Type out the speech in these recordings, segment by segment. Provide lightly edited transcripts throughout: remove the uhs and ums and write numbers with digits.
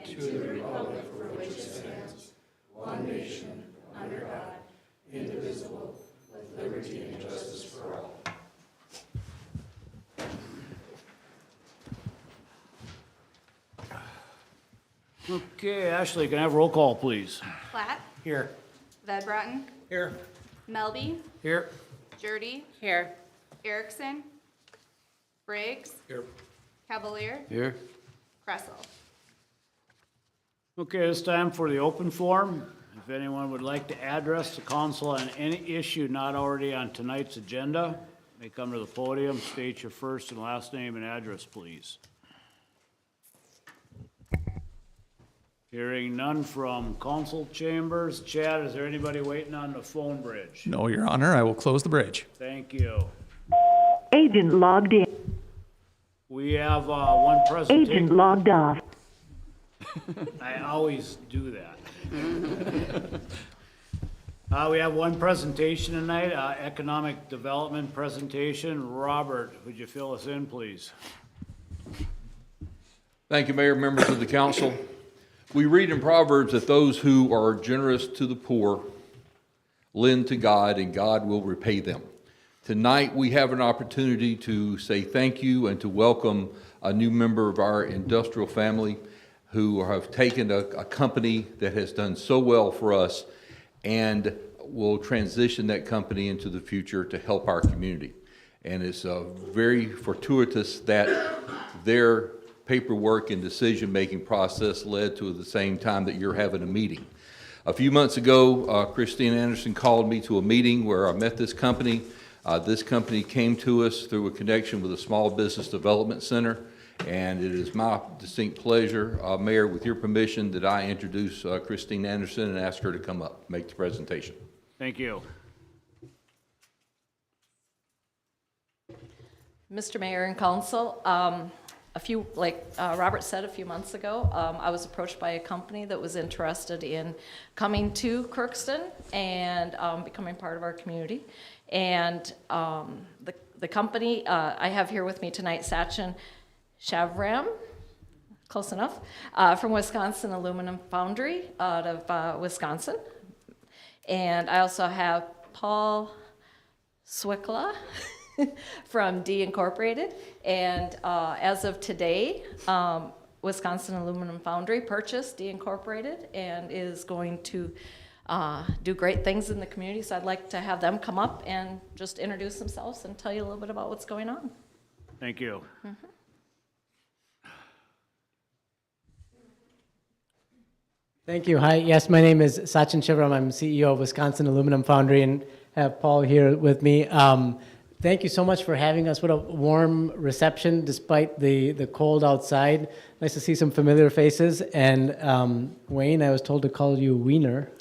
and to the republic for which it stands, one nation, under God, indivisible, with liberty and justice for all. Okay, Ashley, can I have roll call, please? Platt, Here. Vedbrotten, Here. Melby, Here. Jurdy. Here. Erickson, Briggs, Here. Cavalier, Here. Kressel. Okay, it's time for the open forum. If anyone would like to address the council on any issue not already on tonight's agenda, may come to the podium, state your first and last name and address, please. Hearing none from council chambers. Chad, is there anybody waiting on the phone bridge? No, Your Honor, I will close the bridge. Thank you. Agent logged in. We have one Agent presentation. logged off. I always do that. We have one presentation tonight, economic development presentation. Robert, would you fill us in, please? Thank you, Mayor, members of the council. We read in Proverbs that those who are generous to the poor lend to God, and God will repay them. Tonight, we have an opportunity to say thank you and to welcome a new member of our industrial family who have taken a company that has done so well for us and will transition that company into the future to help our community. And it's very fortuitous that their paperwork and decision-making process led to the same time that you're having a meeting. A few months ago, Christine Anderson called me to a meeting where I met this company. This company came to us through a connection with a small business development center, and it is my distinct pleasure, Mayor, with your permission, that I introduce Christine Anderson and ask her to come up, make the presentation. Thank you. Mr. Mayor and Council, Robert said a few months ago, I was approached by a company that was interested in coming to Crookston and becoming part of our community. And the company I have here with me tonight, Sachin Shavram, close enough, from Wisconsin Aluminum Foundry out of Wisconsin. And I also have Paul Swickla from D Incorporated, and as of today, Wisconsin Aluminum Foundry purchased D Incorporated and is going to do great things in the community. So I'd like to have them come up and just introduce themselves and tell you a little bit about what's going on. Thank you. Mm-hmm. Thank you. Hi. Yes, my name is Sachin Shivram. I'm CEO of Wisconsin Aluminum Foundry and have Paul here with me. Thank you so much for having us. What a warm reception despite the cold outside. Nice to see some familiar faces. And Wayne, I was told to call you Wiener.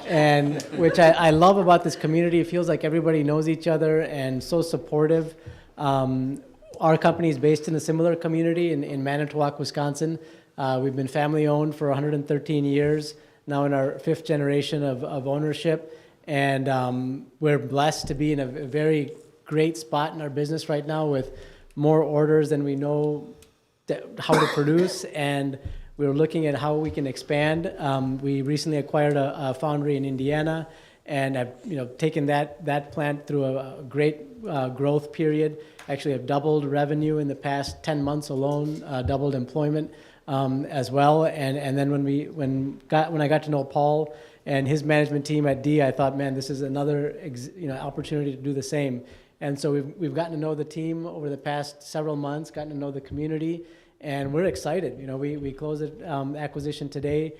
And which I love about this community. It feels like everybody knows each other and so supportive. Our company is based in a similar community in Manitowoc, Wisconsin. We've been family owned for 113 years, now in our 5th generation of ownership. And we're blessed to be in a very great spot in our business right now with more orders than we know how to produce. And we're looking at how we can expand. We recently acquired a foundry in Indiana and have taken that plant through a great growth period. Actually have doubled revenue in the past 10 months alone, doubled employment as well. And then when I got to know Paul and his management team at D, I thought, man, this is another opportunity to do the same. And so we've gotten to know the team over the past several months, gotten to know the community, and we're excited. We closed an acquisition today.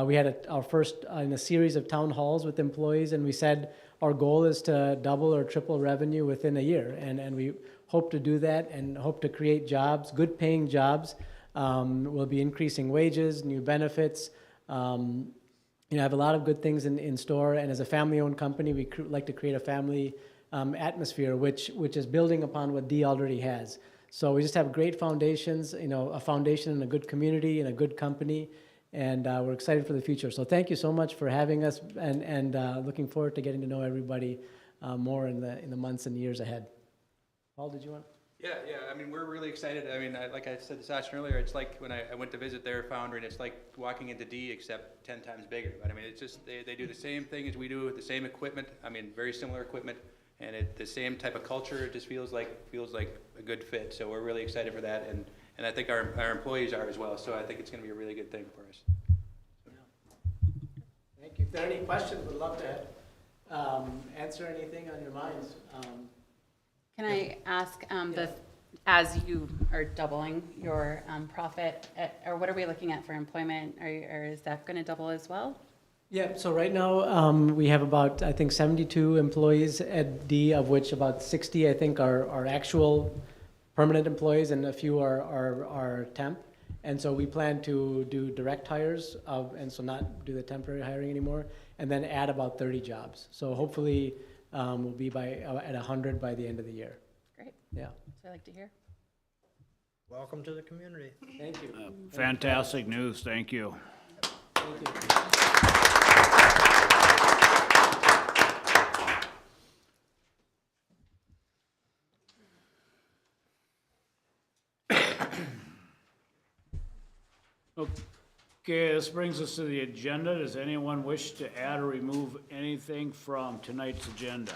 We had our first in a series of town halls with employees, and we said our goal is to double or triple revenue within a year, and we hope to do that and hope to create jobs, good paying jobs. We'll be increasing wages, new benefits. I have a lot of good things in store, and as a family-owned company, we like to create a family atmosphere, which is building upon what D already has. So we just have great foundations, a foundation in a good community and a good company, and we're excited for the future. So thank you so much for having us, and looking forward to getting to know everybody more in the months and years ahead. Paul, did you want? Yeah, I mean, we're really excited. I mean, like I said to Sachin earlier, it's like when I went to visit their Foundry, and it's like walking into D except 10 times bigger. But I mean, it's just, they do the same thing as we do with the same equipment. I mean, very similar equipment, and the same type of culture. It just feels like a good fit. So we're really excited for that, and I think our employees are as well. So I think it's going to be a really good thing for us. Thank you. If there are any questions, we'd love to answer anything on your minds. Can I ask, as you are doubling your profit, or what are we looking at for employment? Or is that going to double as well? Yeah, so right now, we have about, I think, 72 employees at D, of which about 60, I think, are actual permanent employees, and a few are temp. And so we plan to do direct hires, and so not do the temporary hiring anymore, and then add about 30 jobs. So hopefully, we'll be at 100 by the end of the year. Great. Yeah. So I like to hear. Welcome to the community. Thank you. Fantastic news, thank you. Thank you. Okay, this brings us to the agenda. Does anyone wish to add or remove anything from tonight's agenda?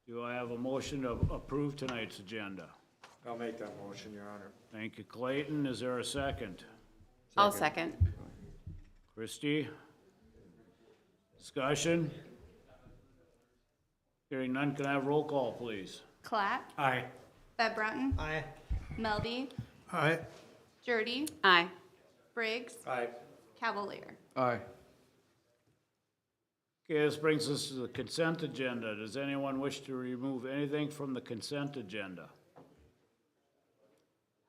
Do I have a motion to approve tonight's agenda? I'll make that motion, Your Honor. Thank you, Clayton. Is there a second? I'll second. Christie? Discussion? Hearing none, can I have roll call, please? Clat, Aye. Bedbrotten, Aye. Melby, Aye. Jurdy, Aye. Briggs, Aye. Cavalier. Aye. Okay, this brings us to the consent agenda. Does anyone wish to remove anything from the consent agenda?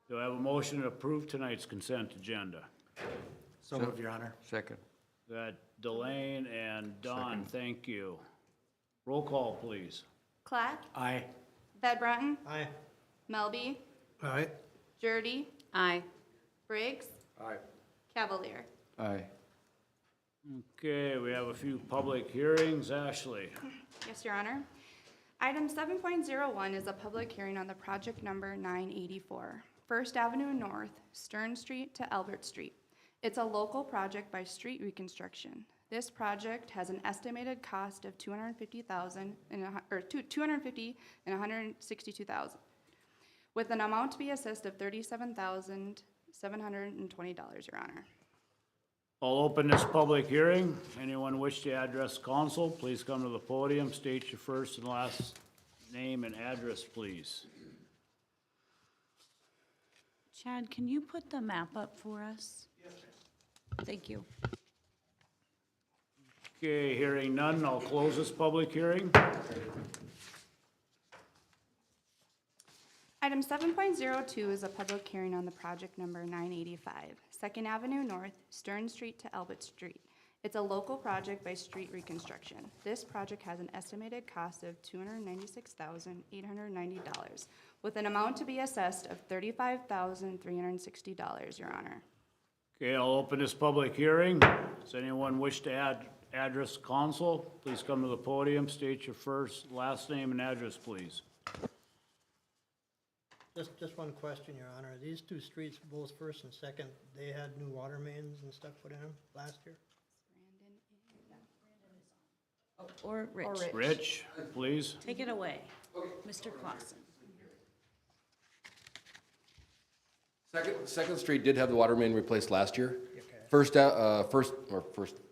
Do I have a motion to approve tonight's consent agenda? So moved, Your Honor. Second. Got Delane and Don, thank you. Roll call, please. Clat, Aye. Bedbrotten, Aye. Melby, Aye. Jurdy, Aye. Briggs, Aye. Cavalier. Aye. Okay, we have a few public hearings. Ashley? Yes, Your Honor. Item 7.01 is a public hearing on the project number 984, First Avenue North, Stern Street to Albert Street. It's a local project by Street Reconstruction. This project has an estimated cost of $250,000 or $250 and $162,000, with an amount to be assessed of $37,720, Your Honor. I'll open this public hearing. Anyone wish to address council, please come to the podium, state your first and last name and address, please. Chad, can you put the map up for us? Yes, ma'am. Thank you. Okay, hearing none, I'll close this public hearing. Item 7.02 is a public hearing on the project number 985, Second Avenue North, Stern Street to Albert Street. It's a local project by Street Reconstruction. This project has an estimated cost of $296,890, with an amount to be assessed of $35,360, Your Honor. Okay, I'll open this public hearing. Does anyone wish to address council? Please come to the podium, state your first, last name and address, please. Just one question, Your Honor. These two streets, both First and Second, they had new water mains and stuff put in them last year? Or Rich. Rich, please. Take it away, Mr. Clausen. Second Street did have the water main replaced last year. Okay.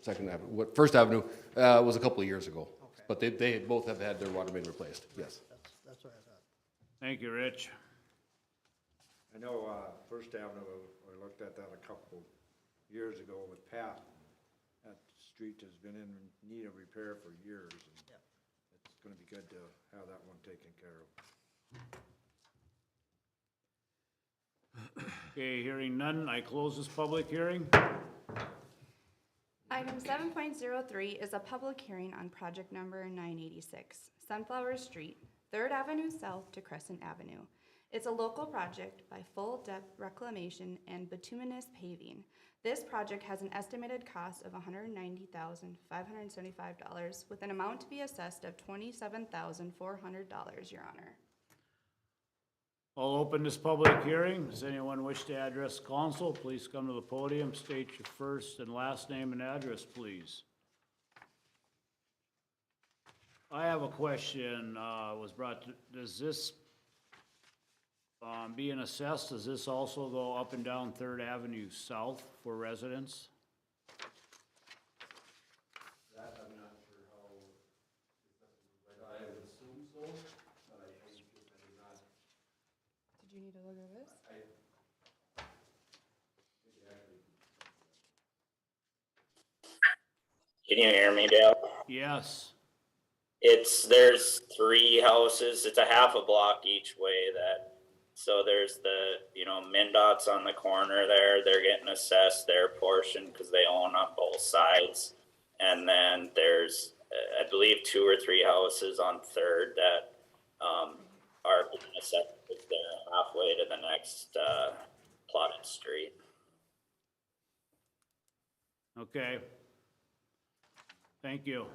Second Avenue, First Avenue was a couple of years ago. Okay. But they both have had their water main replaced, yes. That's what I thought. Thank you, Rich. I know First Avenue, I looked at that a couple years ago with Pat. That street has been in need of repair for years, and it's going to be good to have that one taken care of. Okay, hearing none, I close this public hearing. Item 7.03 is a public hearing on project number 986, Sunflower Street, 3rd Avenue South to Crescent Avenue. It's a local project by Full Depth Reclamation and Bituminous Paving. This project has an estimated cost of $190,575, with an amount to be assessed of $27,400, Your Honor. I'll open this public hearing. Does anyone wish to address council? Please come to the podium, state your first and last name and address, please. I have a question, was brought to, does this, being assessed, does this also go up and down Third Avenue South for residents? That I'm not sure how, I would assume so, but I did not. Did you need to look at this? Can you hear me, Dale? Yes. There's 3 houses, it's a half a block each way so there's the, MnDOT's on the corner there, they're getting assessed their portion because they own on both sides. And then there's, I believe 2 or 3 houses on Third that, are being assessed if they're halfway to the next, plotted street. Okay. Thank you.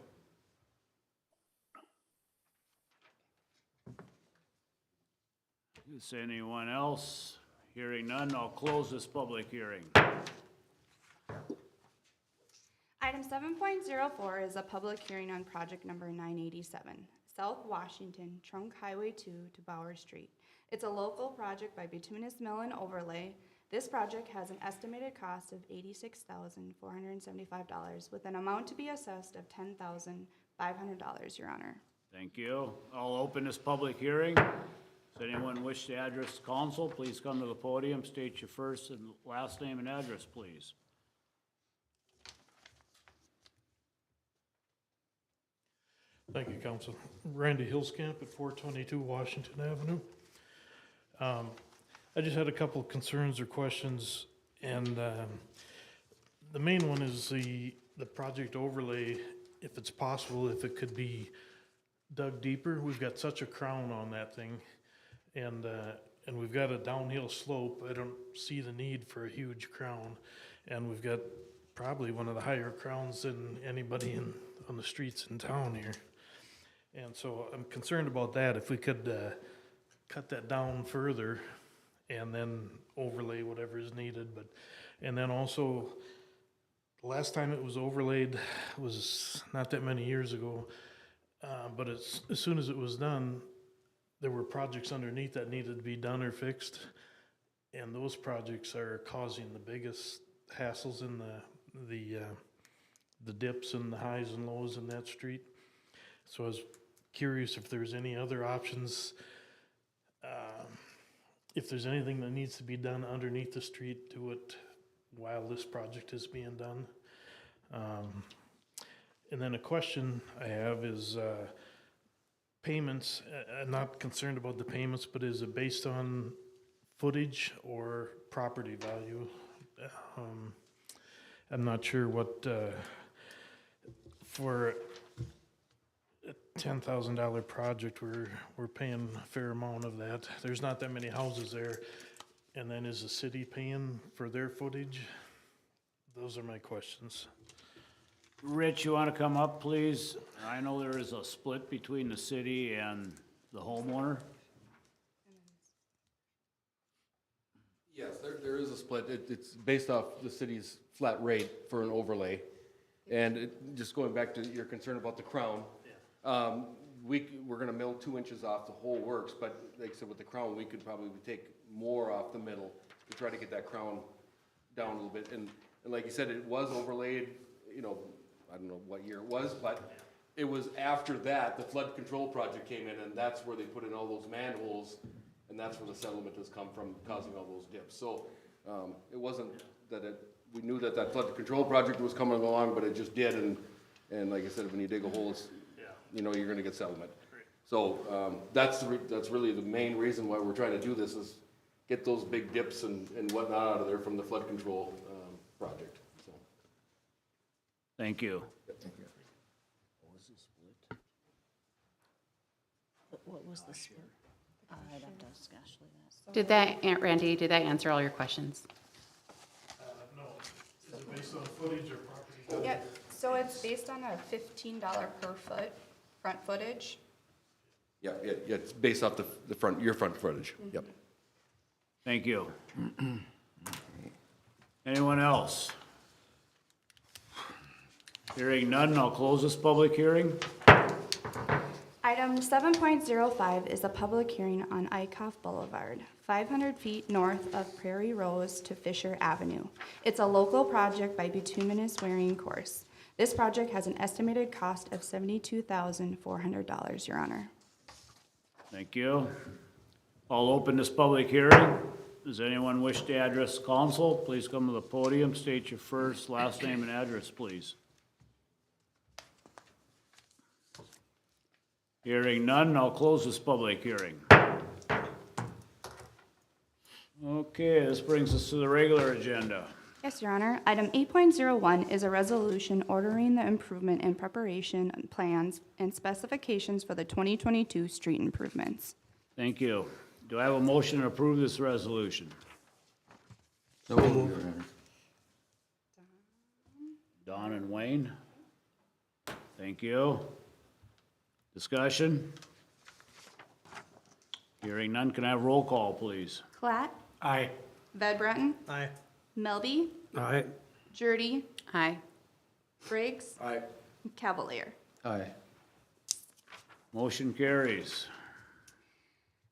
Is anyone else? Hearing none, I'll close this public hearing. Item 7.04 is a public hearing on project number 987, South Washington Trunk Highway 2 to Bauer Street. It's a local project by Bituminous Mill and Overlay. This project has an estimated cost of $86,475 with an amount to be assessed of $10,500, Your Honor. Thank you. I'll open this public hearing. Does anyone wish to address the council? Please come to the podium, state your first and last name and address, please. Thank you, Council. Randy Hillscamp at 422 Washington Avenue. I just had a couple of concerns or questions, and the main one is the project overlay, if it's possible, if it could be dug deeper. We've got such a crown on that thing, and we've got a downhill slope. I don't see the need for a huge crown, and we've got probably one of the higher crowns than anybody on the streets in town here. And so I'm concerned about that. If we could cut that down further and then overlay whatever is needed. And then also, the last time it was overlaid was not that many years ago. But as soon as it was done, there were projects underneath that needed to be done or fixed. And those projects are causing the biggest hassles in the dips and the highs and lows in that street. So I was curious if there's any other options, if there's anything that needs to be done underneath the street, do it while this project is being done. And then a question I have is payments. I'm not concerned about the payments, but is it based on footage or property value? I'm not sure what, for a $10,000 project, we're paying a fair amount of that. There's not that many houses there. And then is the city paying for their footage? Those are my questions. Rich, you want to come up, please? I know there is a split between the city and the homeowner. Yes, there is a split. It's based off the city's flat rate for an overlay. And just going back to your concern about the crown, we're gonna mill 2 inches off the whole works, but like I said, with the crown, we could probably take more off the middle to try to get that crown down a little bit. And like you said, it was overlaid, I don't know what year it was, but it was after that, the flood control project came in, and that's where they put in all those manholes, and that's where the settlement has come from, causing all those dips. So it wasn't that we knew that flood control project was coming along, but it just did, and like I said, when you dig a hole, you're gonna get settlement. So that's really the main reason why we're trying to do this, is get those big dips and whatnot out of there from the flood control project. So. Thank you. Thank you. What was the split? I'd have to ask Ashley that. Did that, Randy, did that answer all your questions? No. Is it based on footage or property value? Yep, so it's based on a $15 per foot front footage. Yeah, it's based off the front, your front footage. Yep. Thank you. Anyone else? Hearing none, I'll close this public hearing. Item 7.05 is a public hearing on Icof Boulevard, 500 feet north of Prairie Rose to Fisher Avenue. It's a local project by Bituminous Wearing Course. This project has an estimated cost of $72,400, Your Honor. Thank you. I'll open this public hearing. Does anyone wish to address council? Please come to the podium, state your first, last name, and address, please. Hearing none, I'll close this public hearing. Okay, this brings us to the regular agenda. Yes, Your Honor. Item 8.01 is a resolution ordering the improvement and preparation plans and specifications for the 2022 street improvements. Thank you. Do I have a motion to approve this resolution? So moved. Don and Wayne? Thank you. Discussion? Hearing none, can I have roll call, please? Platt? Aye. Ved Breton? Aye. Melby? Aye. Jurdy? Aye. Briggs? Aye. Cavalier. Aye. Motion carries.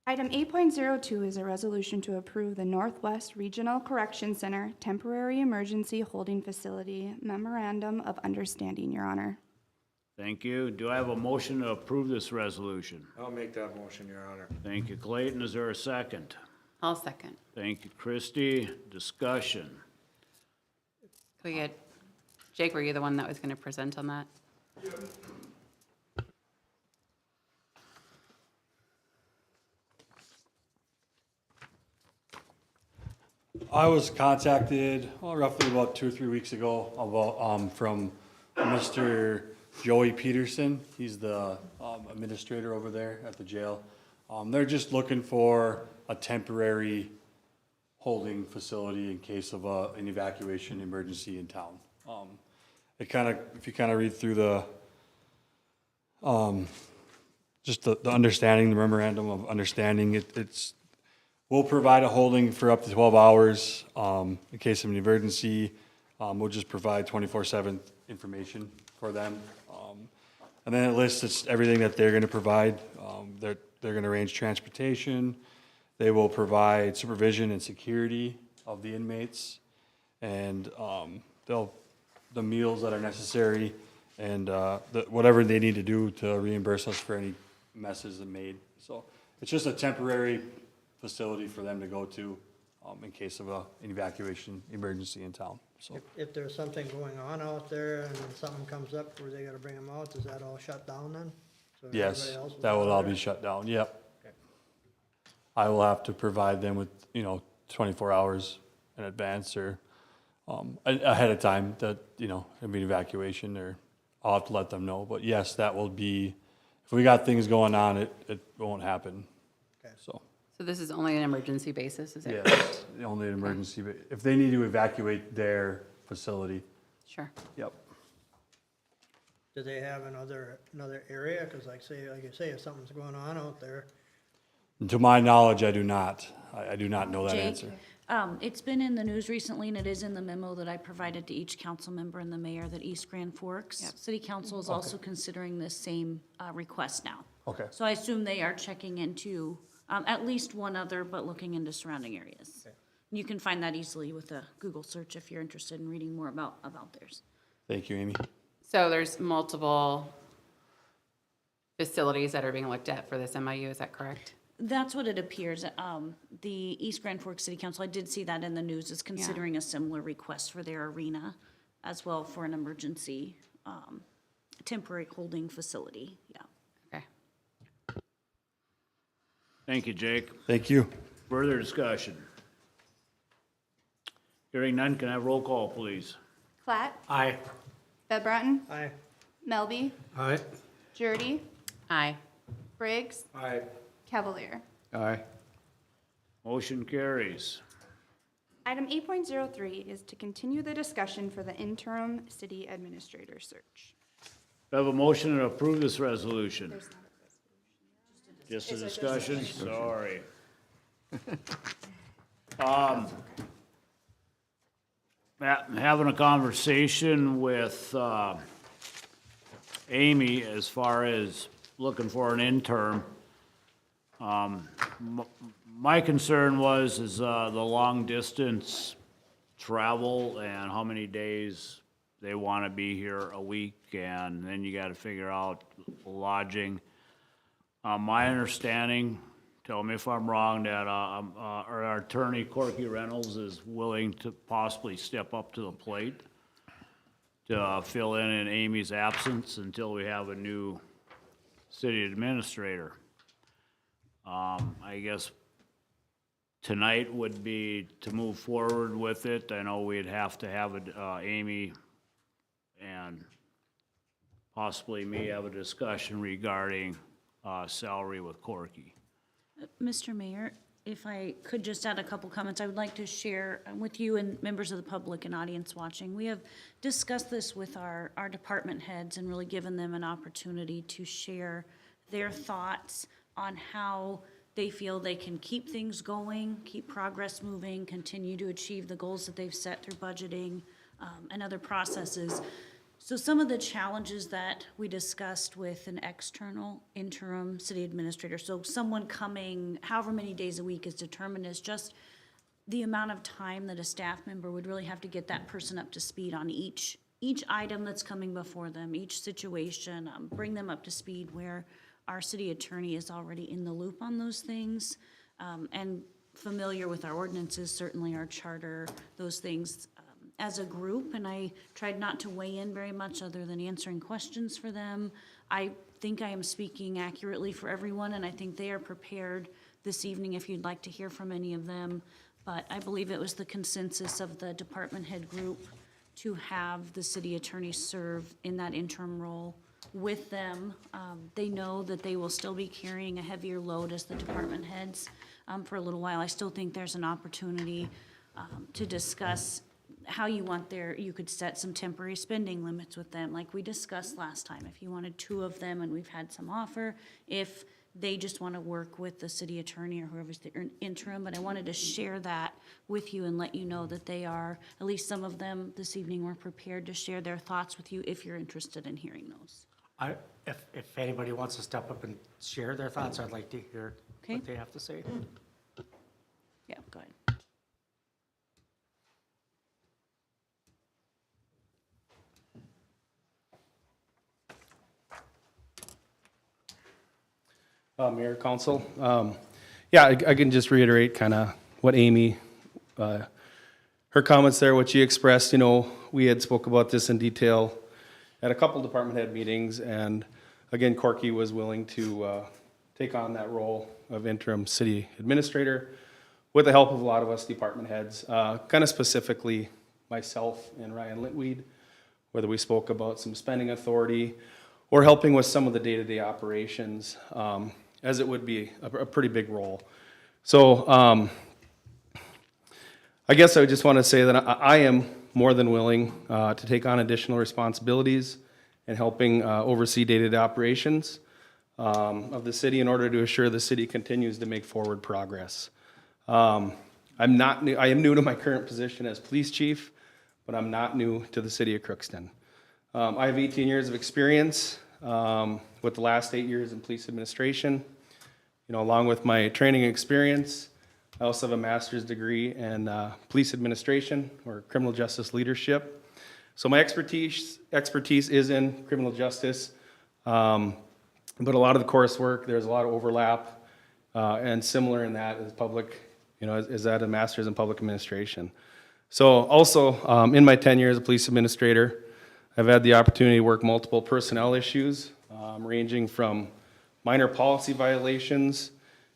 Item 8.02 is a resolution to approve the Northwest Regional Correction Center Temporary Emergency Holding Facility Memorandum of Understanding, Your Honor. Thank you. Do I have a motion to approve this resolution? I'll make that motion, Your Honor. Thank you, Clayton. Is there a second? I'll second. Thank you, Christie. Discussion. Can we get, Jake, were you the one that was going to present on that? I was contacted roughly about 2 or 3 weeks ago about from Mr. Joey Peterson. He's the administrator over there at the jail. They're just looking for a temporary holding facility in case of an evacuation emergency in town. It kind of, if you kind of read through the just the understanding, the memorandum of understanding, it's we'll provide a holding for up to 12 hours in case of an emergency. We'll just provide 24/7 information for them. And then it lists everything that they're going to provide. They're going to arrange transportation. They will provide supervision and security of the inmates, and the meals that are necessary, and whatever they need to do to reimburse us for any messes they made. So it's just a temporary facility for them to go to in case of an evacuation emergency in town. So If there's something going on out there and something comes up where they gotta bring them out, is that all shut down then? So yes, everybody else that will all be there? shut down. Yep. Okay. I will have to provide them with 24 hours in advance or ahead of time that it'll be an evacuation, or I'll have to let them know. But yes, that will be. If we got things going on, it won't happen. Okay. So. So this is only an emergency basis, is it? Yeah, it's only an emergency, but if they need to evacuate their facility, Sure. yep. Do they have another area? Cause like you say, if something's going on out there, And to my knowledge, I do not. I do not know that Jake, answer. It's been in the news recently, and it is in the memo that I provided to each council member and the mayor, that East Grand Forks Yep. City Council is also considering this same request now. Okay. So I assume they are checking into at least one other, but looking into surrounding areas. Okay. You can find that easily with a Google search if you're interested in reading more about theirs. Thank you, Amy. So there's multiple facilities that are being looked at for this MIU, is that correct? That's what it appears. The East Grand Forks City Council, I did see that in the news, is considering a similar request for their arena as well for an emergency temporary holding facility, yeah. Okay. Thank you, Jake. Thank you. Further discussion? Hearing none, can I have roll call, please? Platt? aye. Ved Breton? Aye. Melby? Aye. Jurdy? Aye. Briggs? Aye. Cavalier. Aye. Motion carries. Item 8.03 is to continue the discussion for the interim city administrator search. Do I have a motion to approve this resolution? There's not a resolution. Just a It's a discussion? Sorry. Having a conversation with, Amy as far as looking for an intern. My concern is the long distance travel and how many days they want to be here a week, and then you got to figure out lodging. My understanding, tell me if I'm wrong, that our attorney Corky Reynolds is willing to possibly step up to the plate to fill in Amy's absence until we have a new city administrator. I guess tonight would be to move forward with it. I know we'd have to have Amy and possibly me have a discussion regarding salary with Corky. Mr. Mayor, if I could just add a couple comments, I would like to share with you and members of the public and audience watching. We have discussed this with our department heads and really given them an opportunity to share their thoughts on how they feel they can keep things going, keep progress moving, continue to achieve the goals that they've set through budgeting and other processes. So some of the challenges that we discussed with an external interim city administrator, so someone coming however many days a week is determined as just the amount of time that a staff member would really have to get that person up to speed on each item that's coming before them, each situation, bring them up to speed where our city attorney is already in the loop on those things and familiar with our ordinances, certainly our charter, those things as a group. And I tried not to weigh in very much other than answering questions for them. I think I am speaking accurately for everyone, and I think they are prepared this evening if you'd like to hear from any of them. But I believe it was the consensus of the department head group to have the city attorney serve in that interim role with them. They know that they will still be carrying a heavier load as the department heads for a little while. I still think there's an opportunity to discuss how you could set some temporary spending limits with them, like we discussed last time. If you wanted 2 of them, and we've had some offer, if they just want to work with the city attorney or whoever's the interim. But I wanted to share that with you and let you know that they are, at least some of them this evening, were prepared to share their thoughts with you if you're interested in hearing those. If anybody wants to step up and share their thoughts, I'd like to hear what they have to say. Yeah, go ahead. Mayor, Council. Yeah, I can just reiterate kind of what Amy, her comments there, what she expressed. You know, we had spoke about this in detail at a couple department head meetings, and again, Corky was willing to take on that role of interim city administrator with the help of a lot of us department heads, kind of specifically myself and Ryan Litweed, whether we spoke about some spending authority or helping with some of the day-to-day operations, as it would be a pretty big role. So I guess I just want to say that I am more than willing to take on additional responsibilities and helping oversee day-to-day operations of the city in order to assure the city continues to make forward progress. I am new to my current position as police chief, but I'm not new to the city of Crookston. I have 18 years of experience with the last 8 years in police administration. You know, along with my training experience, I also have a master's degree in police administration or criminal justice leadership. So my expertise is in criminal justice, but a lot of the coursework, there's a lot of overlap, and similar in that is public, you know, is that a master's in public administration. So also, in my 10 years as a police administrator, I've had the opportunity to work multiple personnel issues, ranging from minor policy violations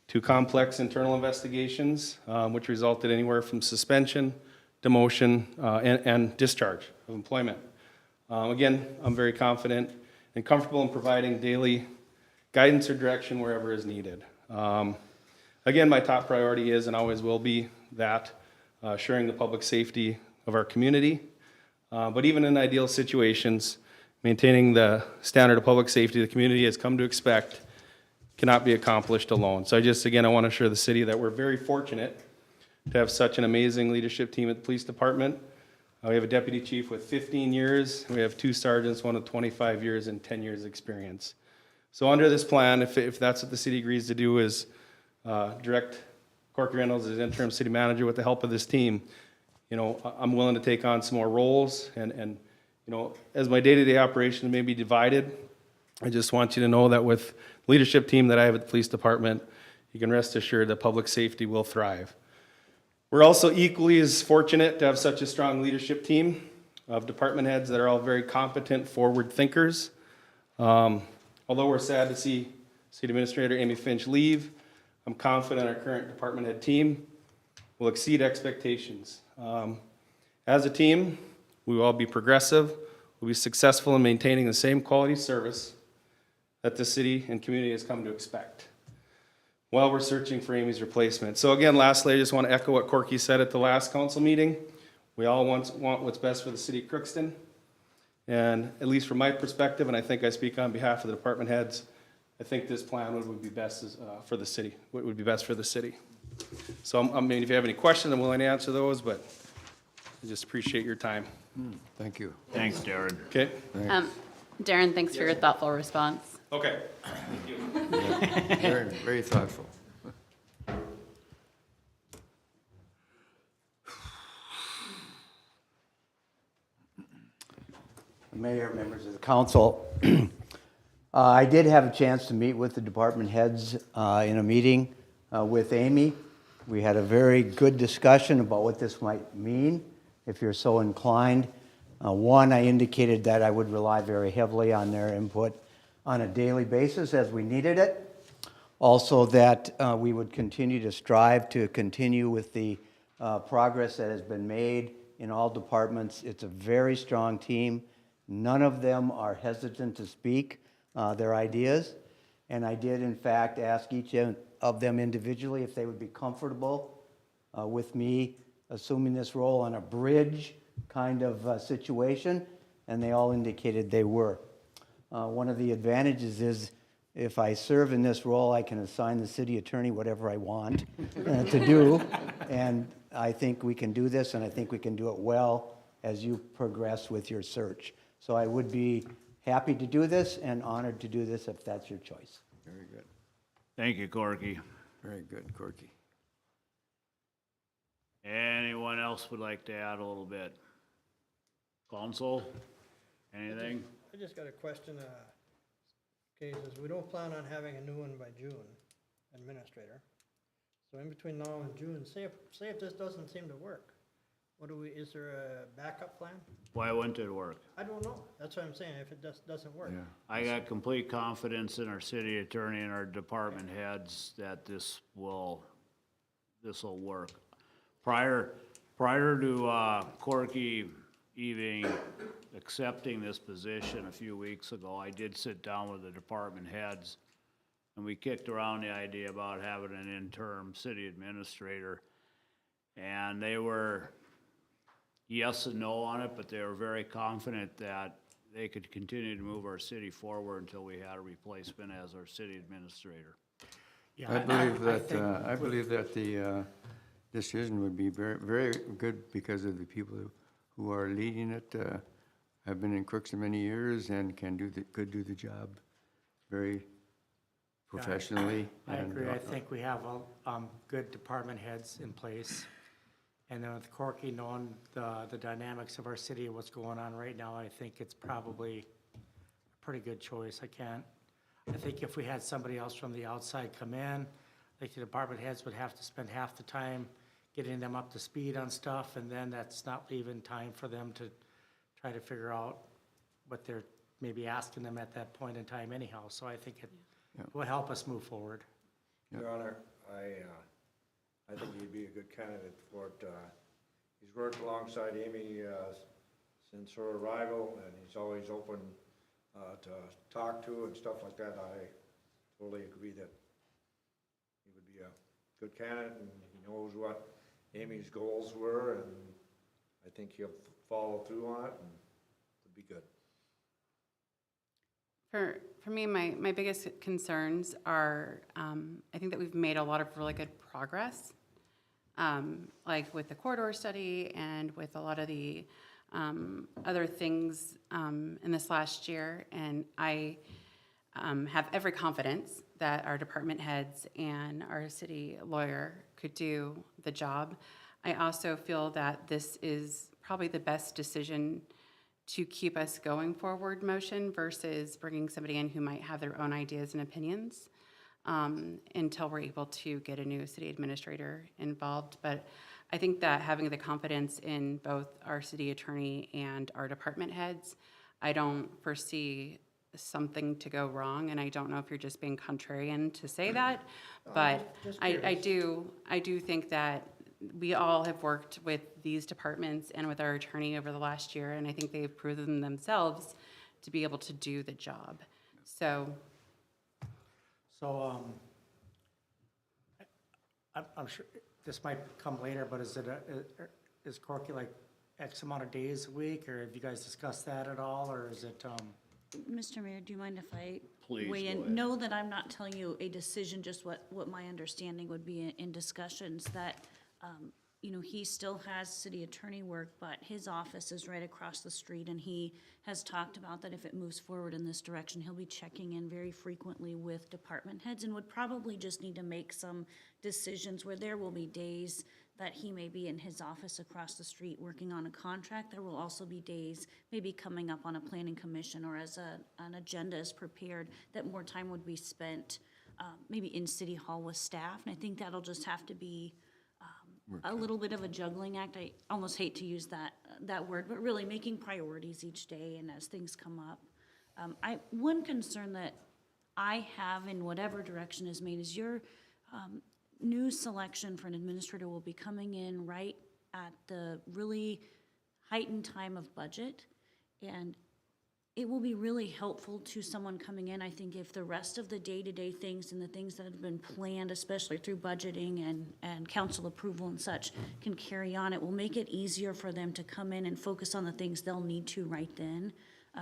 to complex internal investigations, which resulted anywhere from suspension, demotion, and discharge of employment. Again, I'm very confident and comfortable in providing daily guidance or direction wherever is needed. Again, my top priority is and always will be that assuring the public safety of our community. But even in ideal situations, maintaining the standard of public safety the community has come to expect cannot be accomplished alone. So I want to assure the city that we're very fortunate to have such an amazing leadership team at the police department. We have a deputy chief with 15 years. We have 2 sergeants, one with 25 years and 10 years experience. So under this plan, if that's what the city agrees to do, is direct Corky Reynolds as interim city manager with the help of this team, you know, I'm willing to take on some more roles, and you know, as my day-to-day operations may be divided, I just want you to know that with the leadership team that I have at the police department, you can rest assured that public safety will thrive. We're also equally as fortunate to have such a strong leadership team of department heads that are all very competent, forward thinkers. Although we're sad to see City Administrator Amy Finch leave, I'm confident our current department head team will exceed expectations. As a team, we will all be progressive, we'll be successful in maintaining the same quality service that the city and community has come to expect while we're searching for Amy's replacement. So again, lastly, I just want to echo what Corky said at the last council meeting. We all want what's best for the city of Crookston. And at least from my perspective, and I think I speak on behalf of the department heads, I think this plan would be best for the city. What would be best for the city. So I mean, if you have any questions, I'm willing to answer those, but I just appreciate your time. Thank you. Thanks, Darren. Okay. Darren, thanks for your thoughtful response. Okay. Thank you. Very, very thoughtful. Mayor, members of the council, I did have a chance to meet with the department heads in a meeting with Amy. We had a very good discussion about what this might mean, if you're so inclined. One, I indicated that I would rely very heavily on their input on a daily basis as we needed it. Also, that we would continue to strive to continue with the progress that has been made in all departments. It's a very strong team. None of them are hesitant to speak their ideas. And I did, in fact, ask each of them individually if they would be comfortable with me assuming this role on a bridge kind of situation, and they all indicated they were. One of the advantages is if I serve in this role, I can assign the city attorney whatever I want to do, and I think we can do this, and I think we can do it well as you progress with your search. So I would be happy to do this and honored to do this if that's your choice. Very good. Thank you, Corky. Very good, Corky. Anyone else would like to add a little bit? Council, anything? I just got a question. Okay, says we don't plan on having a new one by June, administrator. So in between now and June, say if this doesn't seem to work, is there a backup plan? Why wouldn't it work? I don't know. That's what I'm saying, if it doesn't work. I got complete confidence in our city attorney and our department heads that this will work. Prior to Corky even accepting this position a few weeks ago, I did sit down with the department heads, and we kicked around the idea about having an interim city administrator, and they were yes and no on it, but they were very confident that they could continue to move our city forward until we had a replacement as our city administrator. Yeah, I believe that the decision would be very, very good because of the people who are leading it, have been in Crookston many years and could do the job very professionally. I agree. I think we have good department heads in place. And then with Corky knowing the dynamics of our city and what's going on right now, I think it's probably a pretty good choice. I think if we had somebody else from the outside come in, I think the department heads would have to spend half the time getting them up to speed on stuff, and then that's not leaving time for them to try to figure out what they're maybe asking them at that point in time anyhow. So I think it will help us move forward. Your Honor, I think he'd be a good candidate for it. He's worked alongside Amy since her arrival, and he's always open to talk to and stuff like that. I totally agree that he would be a good candidate, and he knows what Amy's goals were, and I think he'll follow through on it, and it'll be good. For me, my biggest concerns are, I think that we've made a lot of really good progress. like with the corridor study and with a lot of the other things in this last year. And I have every confidence that our department heads and our city lawyer could do the job. I also feel that this is probably the best decision to keep us going forward motion versus bringing somebody in who might have their own ideas and opinions until we're able to get a new city administrator involved. But I think that having the confidence in both our city attorney and our department heads, I don't foresee something to go wrong, and I don't know if you're just being contrarian to say that, but I do think that we all have worked with these departments and with our attorney over the last year, and I think they've proven themselves to be able to do the job. So I'm sure this might come later, but is Corky like X amount of days a week, or have you guys discussed that at all, or is it? Mr. Mayor, do you mind if I Please, weigh go in? ahead. Know that I'm not telling you a decision, just what my understanding would be in discussions, that, you know, he still has city attorney work, but his office is right across the street, and he has talked about that if it moves forward in this direction, he'll be checking in very frequently with department heads and would probably just need to make some decisions where there will be days that he may be in his office across the street working on a contract. There will also be days maybe coming up on a planning commission or as an agenda is prepared that more time would be spent maybe in City Hall with staff. And I think that'll just have to be a little bit of a juggling act. I almost hate to use that word, but really making priorities each day and as things come up. One concern that I have in whatever direction is made is your new selection for an administrator will be coming in right at the really heightened time of budget. And it will be really helpful to someone coming in, I think, if the rest of the day-to-day things and the things that have been planned, especially through budgeting and council approval and such, can carry on. It will make it easier for them to come in and focus on the things they'll need to right then.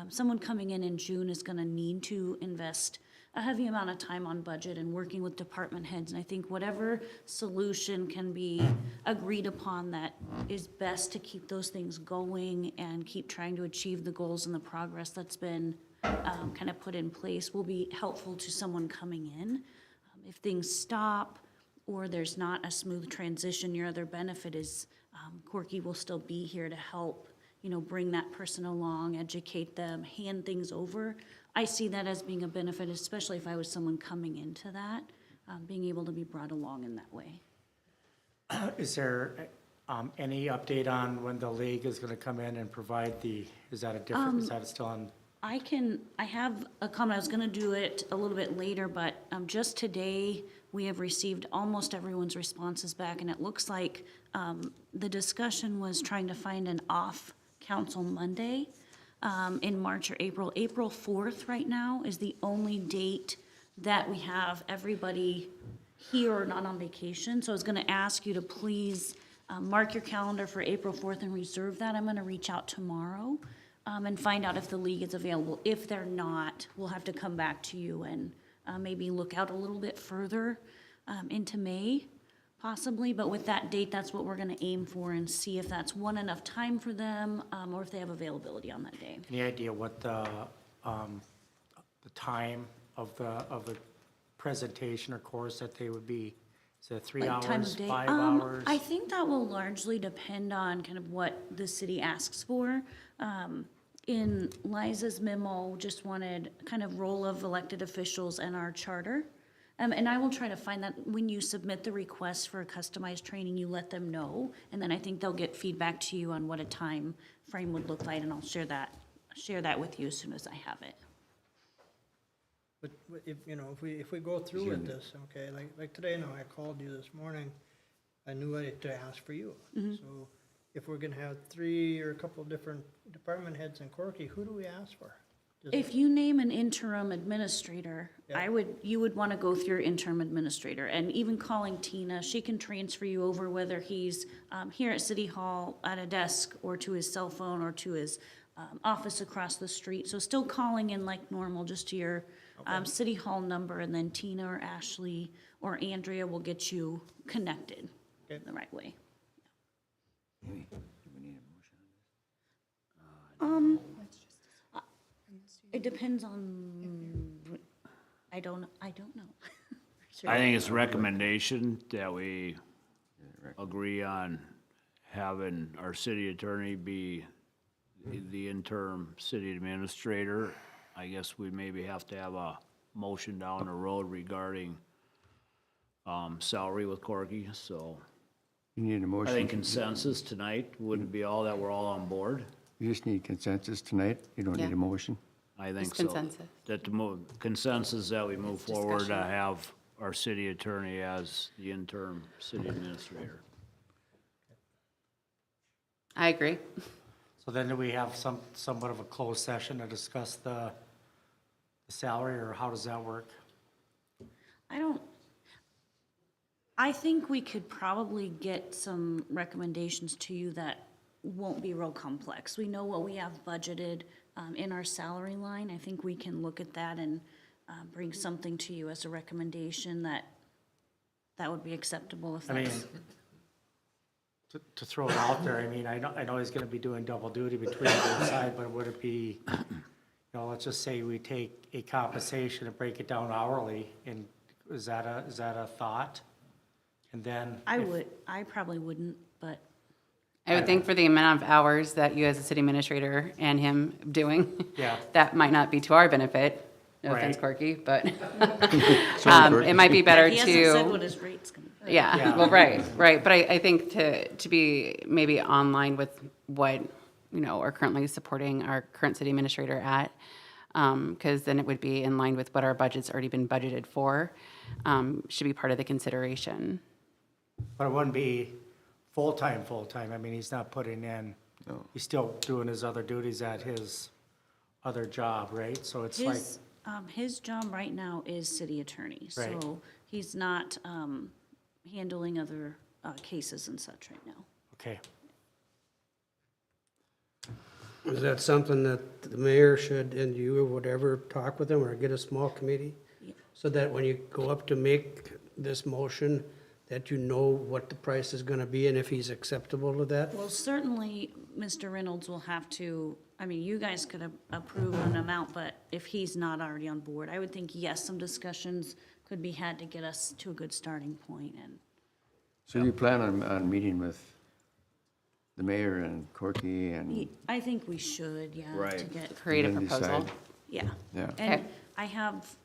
Someone coming in June is gonna need to invest a heavy amount of time on budget and working with department heads. And I think whatever solution can be agreed upon that is best to keep those things going and keep trying to achieve the goals and the progress that's been kind of put in place will be helpful to someone coming in. If things stop or there's not a smooth transition, your other benefit is Corky will still be here to help, you know, bring that person along, educate them, hand things over. I see that as being a benefit, especially if I was someone coming into that, being able to be brought along in that way. Is there any update on when the league is gonna come in and provide is that still on? I have a comment, I was gonna do it a little bit later, but just today, we have received almost everyone's responses back, and it looks like the discussion was trying to find an off council Monday in March or April. April 4th right now is the only date that we have everybody here or not on vacation. So I was gonna ask you to please mark your calendar for April 4th and reserve that. I'm gonna reach out tomorrow and find out if the league is available. If they're not, we'll have to come back to you and maybe look out a little bit further into May, possibly. But with that date, that's what we're gonna aim for and see if that's enough time for them or if they have availability on that day. Any idea what the time of the presentation or course that they would be? Is it 3 Like time hours, of day? 5 hours? I think that will largely depend on kind of what the city asks for. In Liza's memo, just wanted kind of role of elected officials and our charter. And I will try to find that when you submit the request for a customized training, you let them know. And then I think they'll get feedback to you on what a time frame would look like, and I'll share that with you as soon as I have it. But if, you know, if we go through with this, okay, like today, now I called you this morning, I knew I had to ask for you. So if we're gonna have 3 or a couple of different department heads in Corky, who do we ask for? If you name an interim administrator, you would want to go through your interim administrator. And even calling Tina, she can transfer you over whether he's here at City Hall at a desk or to his cell phone or to his office across the street. So still calling in like normal, just to your City Hall number, and then Tina or Ashley or Andrea will get you connected. the right way. Amy, do we need a It depends on, I don't know. I think it's recommendation that we agree on having our city attorney be the interim city administrator. I guess we maybe have to have a motion down the road regarding salary with Corky, so. You need a I motion? think consensus tonight wouldn't be all that we're all on board. You just need consensus tonight? You don't Yeah. need a motion? I think Just so. consensus. That the consensus that we move forward to discussion. have our city attorney as the interim city administrator. I agree. So then do we have somewhat of a closed session to discuss the salary, or how does that work? I think we could probably get some recommendations to you that won't be real complex. We know what we have budgeted in our salary line. I think we can look at that and bring something to you as a recommendation that would be acceptable if I mean, that's. to throw it out there, I mean, I know he's gonna be doing double duty between both sides, but would it be, let's just say we take a compensation and break it down hourly, and is that a thought? And then. I probably wouldn't, but. I would think for the amount of hours that you as a city administrator and him doing, Yeah. that might not be to our benefit. No offense, Right. Corky, but Corky. it might be better He hasn't said what to, his rate's gonna be. yeah, well, right. But I think to be maybe online with what, are currently supporting our current city administrator at, because then it would be in line with what our budget's already been budgeted for, should be part of the consideration. But it wouldn't be full-time. I mean, he's not putting in, he's still doing his other duties at his other job, right? So it's like, His job right now is city attorney, Right. so he's not handling other cases and such right now. okay. Is that something that the mayor should, and you or whatever, talk with him or get a small committee? Yeah. So that when you go up to make this motion, that you know what the price is gonna be and if he's acceptable to that? Well, certainly, Mr. Reynolds will have to, I mean, you guys could approve an amount, but if he's not already on board, I would think, yes, some discussions could be had to get us to a good starting point, and So you plan on meeting with the mayor and Corky and? I think we should, yeah. Right. To get, Create a And then proposal. decide. yeah. Yeah. And Okay. I have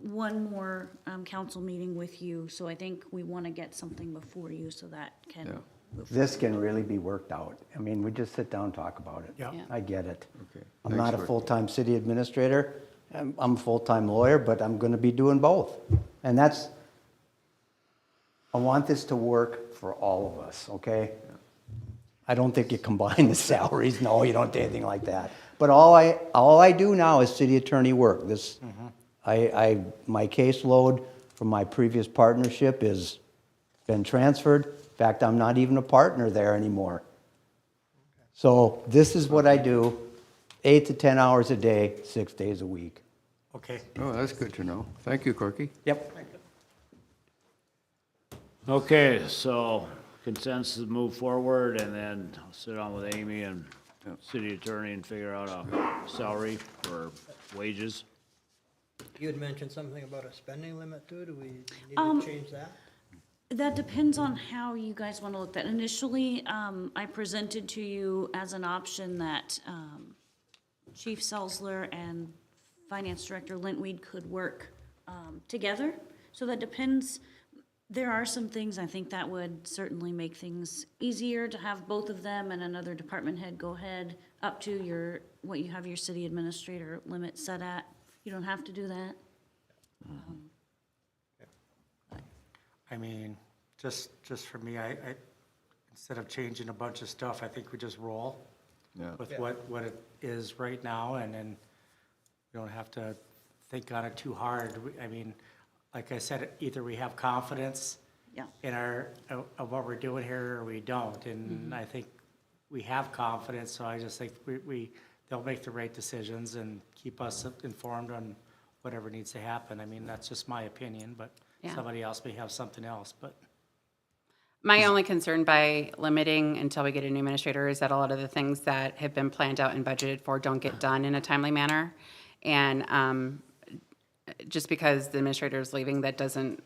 one more council meeting with you, so I think we want to get something before you so that can Yeah. move. This can really be worked out. I mean, we just sit down and talk about it. Yeah. Yeah. I get it. Okay. I'm Thanks, not a Corky. full-time city administrator. I'm a full-time lawyer, but I'm gonna be doing both. And I want this to work for all of us, okay? I don't think you combine the salaries, no, you don't do anything like that. But all I do now is city attorney work. My caseload from my previous partnership is been transferred. In fact, I'm not even a partner there anymore. So this is what I do, 8 to 10 hours a day, 6 days a week. Okay. Oh, that's good to know. Thank you, Corky. Yep. Okay, so consensus move forward and then I'll sit down with Amy and city attorney and figure out a salary or wages. You had mentioned something about a spending limit too. Do we need to change that? That depends on how you guys want to look at that. Initially, I presented to you as an option that Chief Salzler and Finance Director Lintweed could work together. So that depends. There are some things I think that would certainly make things easier to have both of them and another department head go ahead up to what you have your city administrator limit set at. You don't have to do that. I mean, just for me, I instead of changing a bunch of stuff, I think we just roll with what it is right now, and then we don't have to think on it too hard. I mean, like I said, either we have confidence in of what we're doing here, or we don't. And I think we have confidence, so I just think they'll make the right decisions and keep us informed on whatever needs to happen. I mean, that's just my opinion, but Yeah. somebody else may have something else, but. My only concern by limiting until we get a new administrator is that a lot of the things that have been planned out and budgeted for don't get done in a timely manner. And just because the administrator is leaving, that doesn't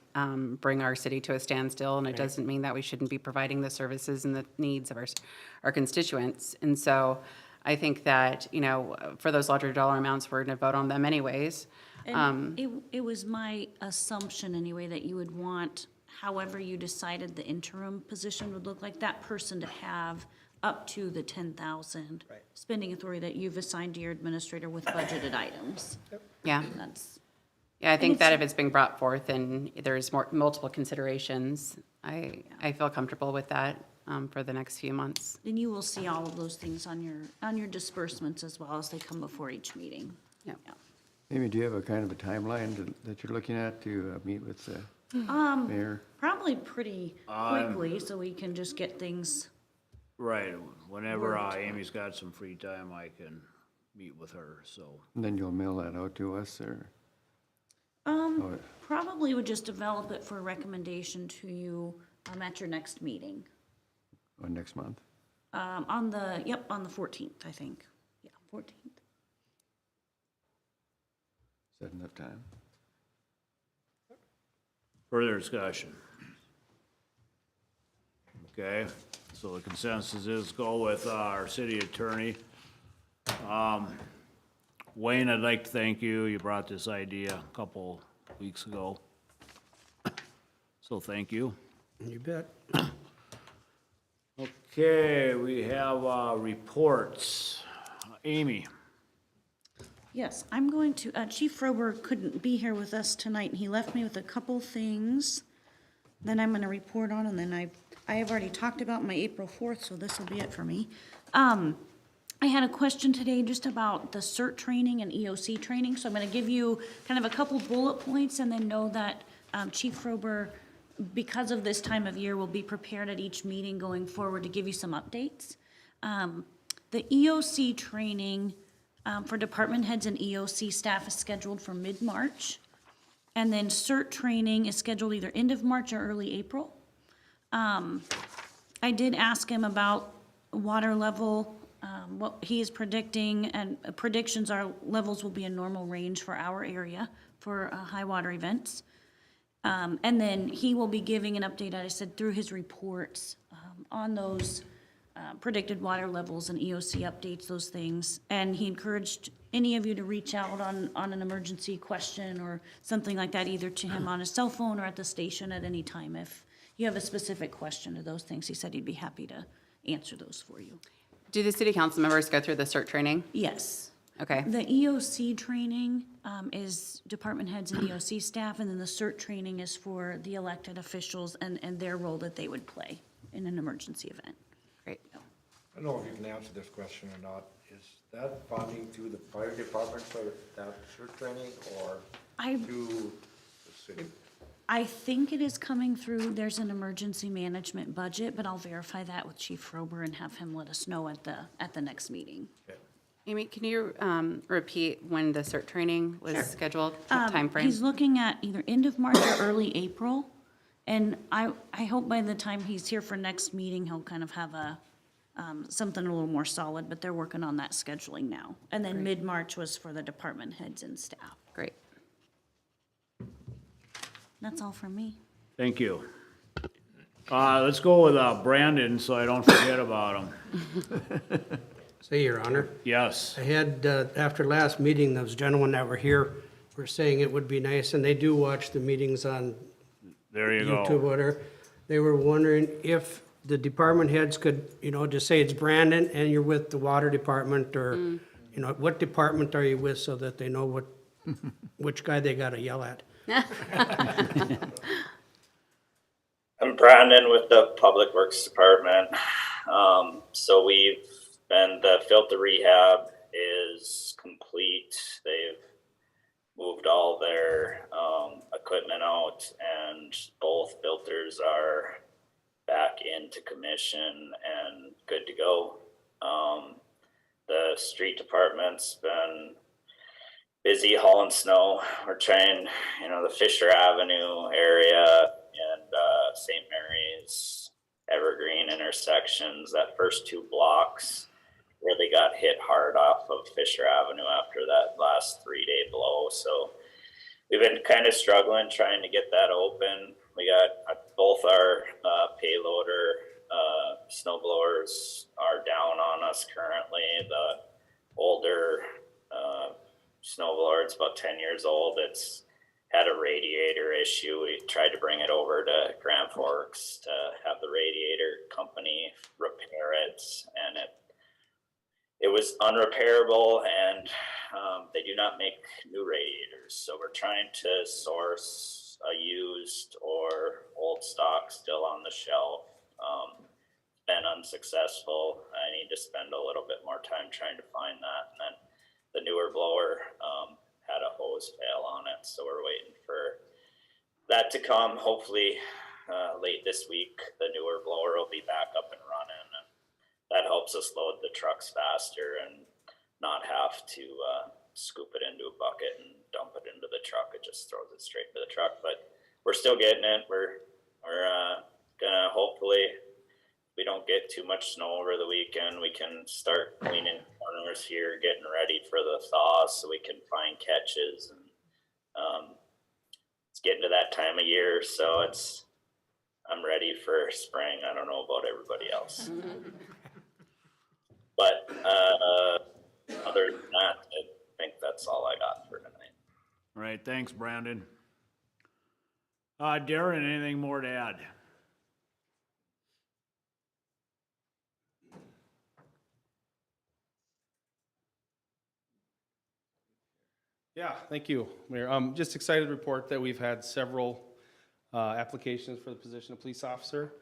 bring our city to a standstill, and it doesn't mean that we shouldn't be providing the services and the needs of our constituents. And so I think that, you know, for those larger dollar amounts, we're going to vote on them anyways. And it was my assumption anyway that you would want, however you decided the interim position would look like, that person to have up to the 10,000 spending authority that you've assigned to your administrator with budgeted items. Yeah. That's, Yeah, I think that if it's being brought forth and there's multiple considerations, I feel comfortable with that for the next few months. then you will see all of those things on your disbursements as well as they come before each meeting. Yeah. Amy, do you have a kind of a timeline that you're looking at to meet with the mayor? Probably pretty quickly, so we can just get things. Right, whenever Worked. Amy's got some free time, I can meet with her, so. And then you'll mail that out to us, or? Probably would just develop it for a recommendation to you at your next meeting. Or next month? On the 14th, I think. Yeah, 14th. Is that enough time? Further discussion? Okay, so the consensus is go with our city attorney. Wayne, I'd like to thank you. You brought this idea a couple weeks ago. So thank you. You bet. Okay, we have reports. Amy? Yes, I'm going to, Chief Frober couldn't be here with us tonight, and he left me with a couple things that I'm gonna report on, and then I have already talked about my April 4th, so this will be it for me. I had a question today just about the CERT training and EOC training, so I'm gonna give you kind of a couple bullet points and then know that Chief Frober, because of this time of year, will be prepared at each meeting going forward to give you some updates. The EOC training for department heads and EOC staff is scheduled for mid-March. And then CERT training is scheduled either end of March or early April. I did ask him about water level, what he is predicting, and predictions are levels will be a normal range for our area for high water events. And then he will be giving an update, as I said, through his reports on those predicted water levels and EOC updates, those things. And he encouraged any of you to reach out on an emergency question or something like that, either to him on his cell phone or at the station at any time. If you have a specific question to those things, he said he'd be happy to answer those for you. Do the city council members go through the CERT training? Yes. Okay. The EOC training is department heads and EOC staff, and then the CERT training is for the elected officials and their role that they would play in an emergency event. Great. I don't know if you can answer this question or not. Is that funding through the fire department for that CERT training or through the city? I think it is coming through, there's an emergency management budget, but I'll verify that with Chief Frober and have him let us know at the next meeting. Okay. Amy, can you repeat when the CERT training was scheduled, what timeframe? He's looking at either end of March or early April. And I hope by the time he's here for next meeting, he'll kind of have a, something a little more solid, but they're working on that scheduling now. And then mid-March was for the department heads and staff. Great. That's all from me. Thank you. Let's go with Brandon, so I don't forget about him. Say, Your Honor. Yes. I had, after last meeting, those gentlemen that were here were saying it would be nice, and they do watch the meetings on There you go. YouTube, whatever. They were wondering if the department heads could, just say it's Brandon and you're with the water department, or, what department are you with, so that they know which guy they gotta yell at. I'm Brandon with the Public Works Department. So the filter rehab is complete. They've moved all their equipment out, and both filters are back into commission and good to go. The street department's been busy hauling snow. We're trying, the Fisher Avenue area and St. Mary's Evergreen intersections. That first 2 blocks really got hit hard off of Fisher Avenue after that last 3-day blow. So we've been kind of struggling trying to get that open. We got both our payloader snow blowers are down on us currently. The older snow blower, it's about 10 years old. It's had a radiator issue. We tried to bring it over to Grand Forks to have the radiator company repair it, and it was unrepairable, and they do not make new radiators. So we're trying to source a used or old stock still on the shelf. Been unsuccessful. I need to spend a little bit more time trying to find that. And then the newer blower had a hose fail on it, so we're waiting for that to come. Hopefully late this week, the newer blower will be back up and running, and that helps us load the trucks faster and not have to scoop it into a bucket and dump it into the truck. It just throws it straight to the truck. But we're still getting it. We're gonna hopefully, we don't get too much snow over the weekend, we can start cleaning corners here, getting ready for the thaw so we can find catches. And it's getting to that time of year, so I'm ready for spring. I don't know about everybody else. But other than that, I think that's all I got for tonight. All right, thanks, Brandon. Darren, anything more to add? Yeah, thank you, Mayor. I'm just excited to report that we've had several applications for the position of police officer.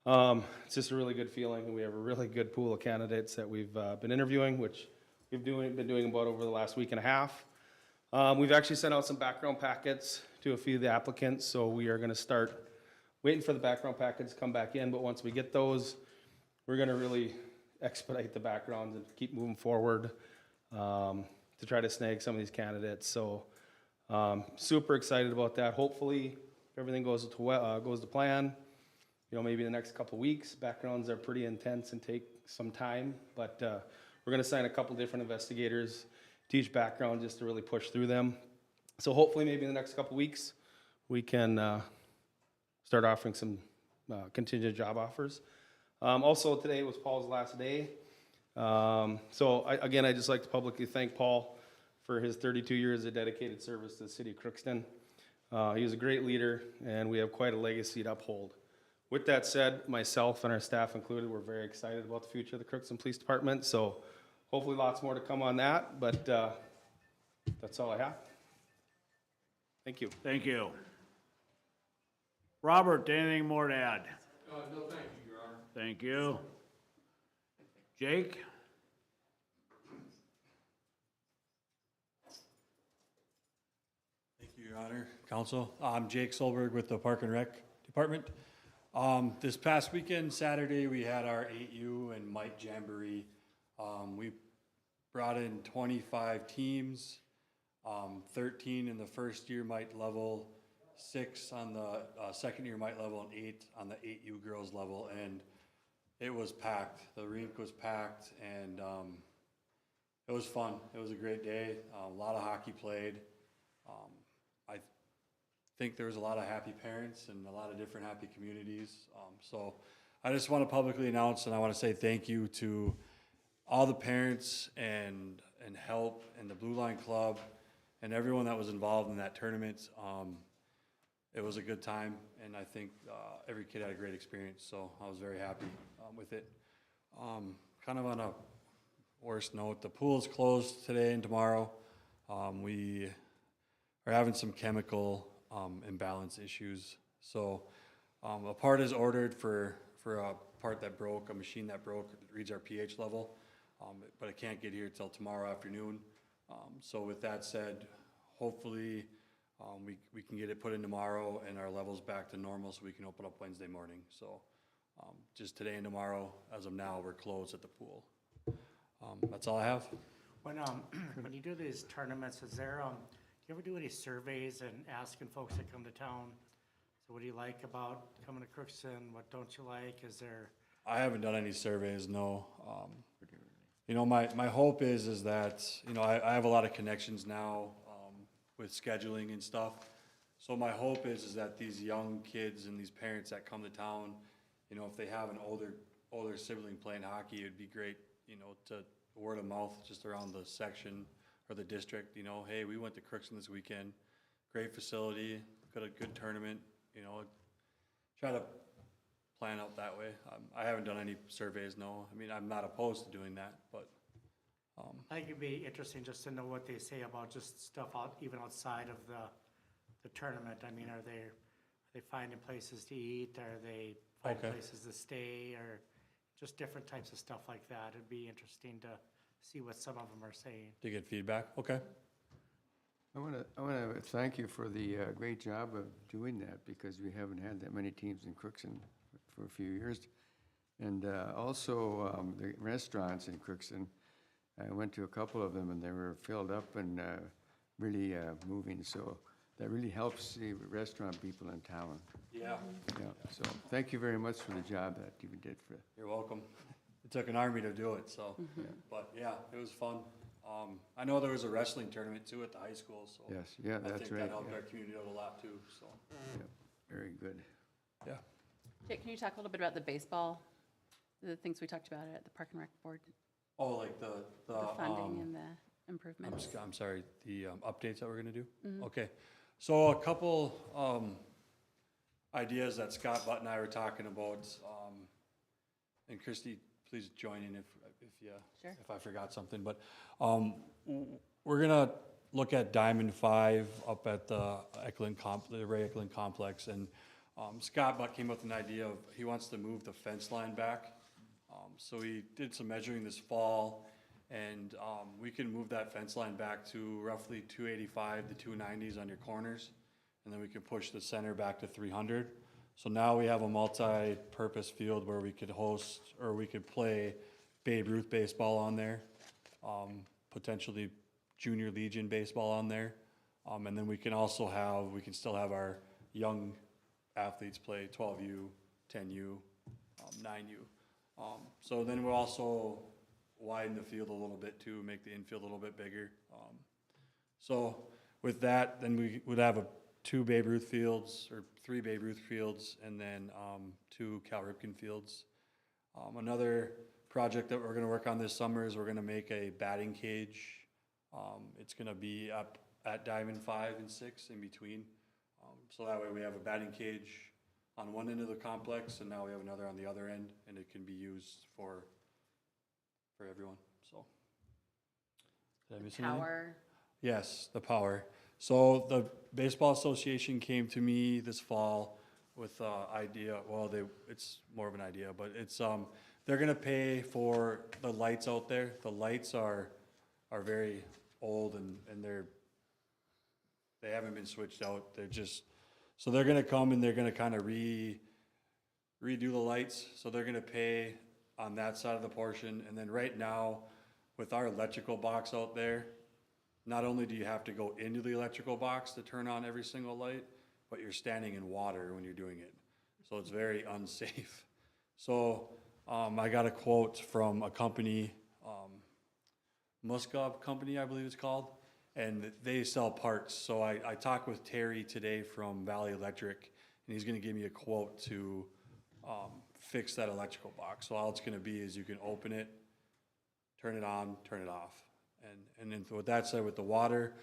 It's just a really good feeling, and we have a really good pool of candidates that we've been interviewing, which we've been doing about over the last week and a half. We've actually sent out some background packets to a few of the applicants, so we are going to start waiting for the background packets to come back in. But once we get those, we're going to really expedite the backgrounds and keep moving forward to try to snag some of these candidates. So super excited about that. Hopefully, if everything goes to plan, maybe the next couple weeks. Backgrounds are pretty intense and take some time, but we're going to sign a couple different investigators to each background just to really push through them. So hopefully, maybe in the next couple weeks, we can start offering some contingent job offers. Also, today was Paul's last day. Again, I'd just like to publicly thank Paul for his 32 years of dedicated service to the city of Crookston. He was a great leader, and we have quite a legacy to uphold. With that said, myself and our staff included, we're very excited about the future of the Crookston Police Department, so hopefully lots more to come on that, but that's all I have. Thank you. Thank you. Robert, anything more to add? No, thank you, Your Honor. Thank you. Jake? Thank you, Your Honor. Council, I'm Jake Solberg with the Park and Rec Department. This past weekend, Saturday, we had our 8U and Mite Jamboree. We brought in 25 teams, 13 in the first year Mite level, 6 on the second year Mite level, and 8 on the 8U girls level. And it was packed. The rink was packed, and it was fun. It was a great day. A lot of hockey played. I think there was a lot of happy parents and a lot of different happy communities. So I just want to publicly announce, and I want to say thank you to all the parents and help and the Blue Line Club and everyone that was involved in that tournament. It was a good time, and I think every kid had a great experience, so I was very happy with it. Kind of on a worse note, the pool is closed today and tomorrow. We are having some chemical imbalance issues. So a part is ordered for a part that broke, a machine that broke, it reads our pH level, but it can't get here till tomorrow afternoon. So with that said, hopefully we can get it put in tomorrow and our levels back to normal so we can open up Wednesday morning. So just today and tomorrow, as of now, we're closed at the pool. That's all I have. When you do these tournaments, is there, do you ever do any surveys and asking folks that come to town So what do you like about coming to Crookston? What don't you like? Is there, I haven't done any surveys, no. You know, my hope is that, you know, I have a lot of connections now, with scheduling and stuff. So my hope is that these young kids and these parents that come to town, you know, if they have an older sibling playing hockey, it'd be great, you know, to word of mouth just around the section or the district, you know, hey, we went to Crookston this weekend, great facility, got a good tournament, you know, try to plan out that way. I haven't done any surveys, no. I mean, I'm not opposed to doing that, but, I think it'd be interesting just to know what they say about just stuff out, even outside of the tournament. I mean, are they finding places to eat? Are they finding Okay. places to stay, or just different types of stuff like that? It'd be interesting to see what some of them are saying. to get feedback, okay. I want to thank you for the great job of doing that, because we haven't had that many teams in Crookston for a few years. And also the restaurants in Crookston, I went to a couple of them and they were filled up and really moving. So that really helps the restaurant people in town. Yeah. Yeah. So thank you very much for the job that you did for. You're welcome. It took an army to do it, so, but yeah, it was fun. I know there was a wrestling tournament too at the high school, so. Yes, yeah, I that's think right, that helped yeah. our community out a lot too, so, Yeah, very good. yeah. Jake, can you talk a little bit about the baseball, the things we talked about at the Park and Rec Board? Oh, like the funding and the improvements? I'm sorry, the updates that we're gonna do? Mhm. Okay, so a couple ideas that Scott Butt and I were talking about, and Christie, please join in if I forgot something, but we're gonna look at Diamond 5 up at the Ray Eklund Complex, and Scott Butt came up with an idea of, he wants to move the fence line back. So he did some measuring this fall, and we can move that fence line back to roughly 285 to 290s on your corners, and then we can push the center back to 300. So now we have a multi-purpose field where we could host, or we could play Babe Ruth baseball on there, potentially Junior Legion baseball on there, and then we can still have our young athletes play 12U, 10U, 9U. So then we'll also widen the field a little bit too, make the infield a little bit bigger. So with that, then we would have 2 Babe Ruth fields, or 3 Babe Ruth fields, and then 2 Cal Ripken fields. Another project that we're gonna work on this summer is we're gonna make a batting cage. It's gonna be up at Diamond 5 and 6 in between. So that way we have a batting cage on one end of the complex, and now we have another on the other end, and it can be used for everyone, so. Did I miss anything? Power. Yes, the power. So the Baseball Association came to me this fall with an idea, it's more of an idea, but it's, they're gonna pay for the lights out there. The lights are very old and they haven't been switched out. So they're gonna come and they're gonna kind of redo the lights. So they're gonna pay on that side of the portion. And then right now, with our electrical box out there, not only do you have to go into the electrical box to turn on every single light, but you're standing in water when you're doing it. So it's very unsafe. So I got a quote from a company, Muskov Company, I believe it's called, and they sell parts. So I talked with Terry today from Valley Electric, and he's gonna give me a quote to fix that electrical box. So all it's gonna be is you can open it, turn it on, turn it off. And then with that said, with the water,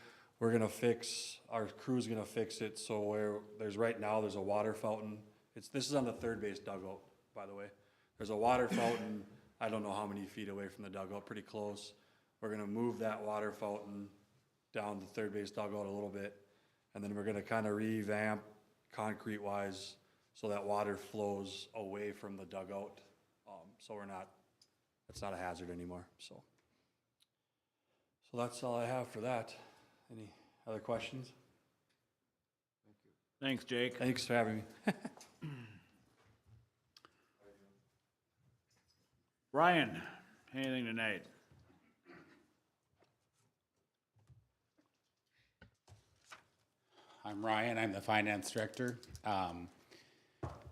our crew's gonna fix it, so where there's a water fountain. This is on the third base dugout, by the way. There's a water fountain, I don't know how many feet away from the dugout, pretty close. We're gonna move that water fountain down the third base dugout a little bit, and then we're gonna kind of revamp concrete-wise so that water flows away from the dugout, so it's not a hazard anymore, so. So that's all I have for that. Any other questions? Thanks, Jake. Thanks for having me. Brian, anything tonight? I'm Ryan, I'm the finance director.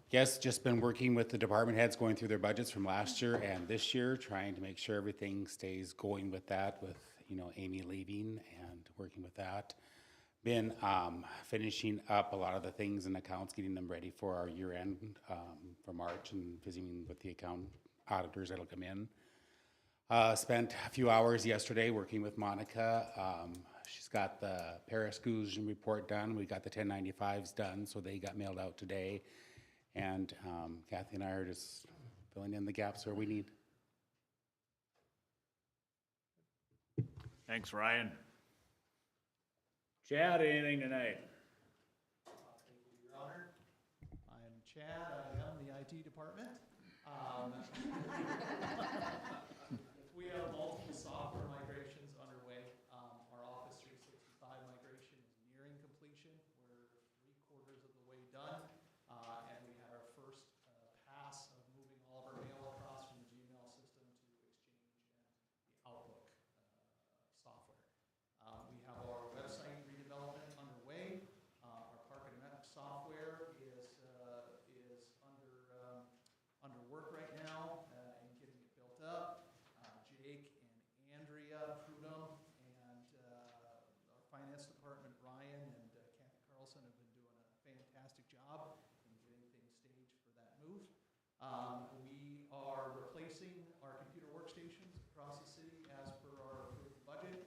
Yes, just been working with the department heads, going through their budgets from last year and this year, trying to make sure everything stays going with that, with, you know, Amy leaving and working with that. Been finishing up a lot of the things in accounts, getting them ready for our year end for March, and visiting with the account auditors that'll come in. Spent a few hours yesterday working with Monica. She's got the para-exclusion report done. We got the 1095s done, so they got mailed out today. And Kathy and I are just filling in the gaps where we need. Thanks, Ryan. Chad, anything tonight? Thank you, Your Honor. I'm Chad. I am the IT department. We have multiple software migrations underway. Our Office 365 migration is nearing completion. We're 3/4 of the way done. And we had our first pass of moving all of our mail across from the Gmail system to Exchange and the Outlook software. We have our website redevelopment underway. Our Park and Rec software is under work right now and getting it built up. Jake and Andrea Prudhomme and our finance department, Ryan and Kathy Carlson, have been doing a fantastic job in getting things staged for that move. We are replacing our computer workstations across the city as per our approved budget.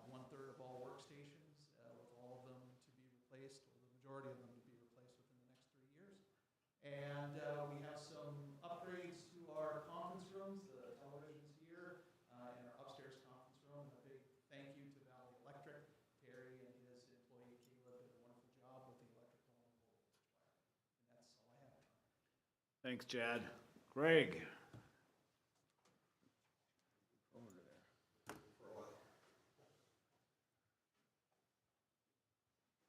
1/3 of all workstations, with all of them to be replaced, or the majority of them to be replaced within the next 3 years. And we have some upgrades to our conference rooms, the televisions here, and our upstairs conference room. And a big thank you to Valley Electric. Terry and his employee Caleb did a wonderful job with the electrical and voltage wire. And that's all I have. Thanks, Chad. Greg?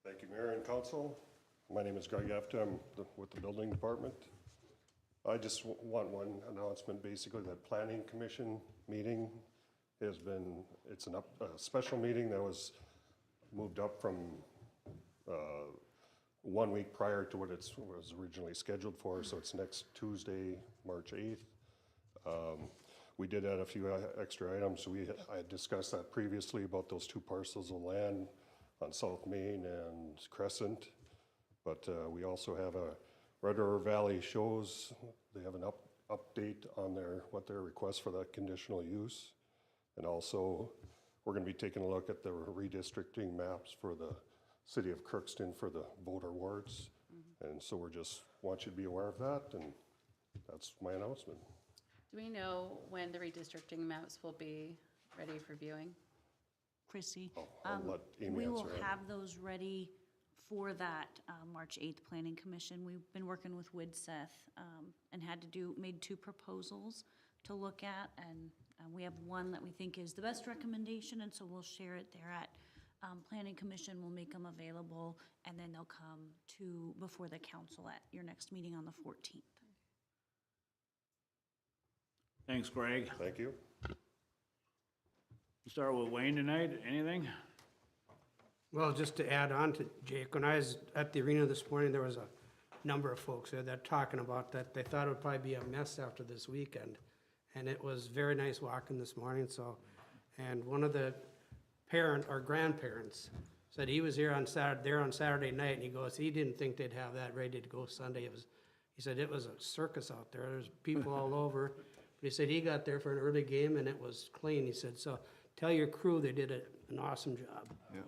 Thank you, Mayor and Council. My name is Greg Efta. I'm with the Building Department. I just want one announcement, basically, that Planning Commission meeting has been, it's a special meeting that was moved up from 1 week prior to what it was originally scheduled for, so it's next Tuesday, March 8th. We did add a few extra items. I had discussed that previously about those 2 parcels of land on South Main and Crescent. But we also have a Red River Valley shows, they have an update on what their request for that conditional use. And also, we're gonna be taking a look at the redistricting maps for the city of Crookston for the voter wards. And so we're just, want you to be aware of that, and that's my announcement. Do we know when the redistricting maps will be ready for viewing? Chrissy, I'll let Amy we will answer that. have those ready for that March 8th Planning Commission. We've been working with WIDSETH and made 2 proposals to look at, and we have one that we think is the best recommendation, and so we'll share it there at Planning Commission. We'll make them available, and then they'll come before the council at your next meeting on the 14th. Thanks, Greg. Thank you. Start with Wayne tonight. Anything? Well, just to add on to Jake, when I was at the arena this morning, there was a number of folks there that talking about that. They thought it would probably be a mess after this weekend. And it was very nice walking this morning, and one of the grandparents said he was here on Saturday night, and he goes, he didn't think they'd have that ready to go Sunday. He said it was a circus out there. There's people all over. But he said he got there for an early game and it was clean. He said, so tell your crew they did an awesome job. Yeah.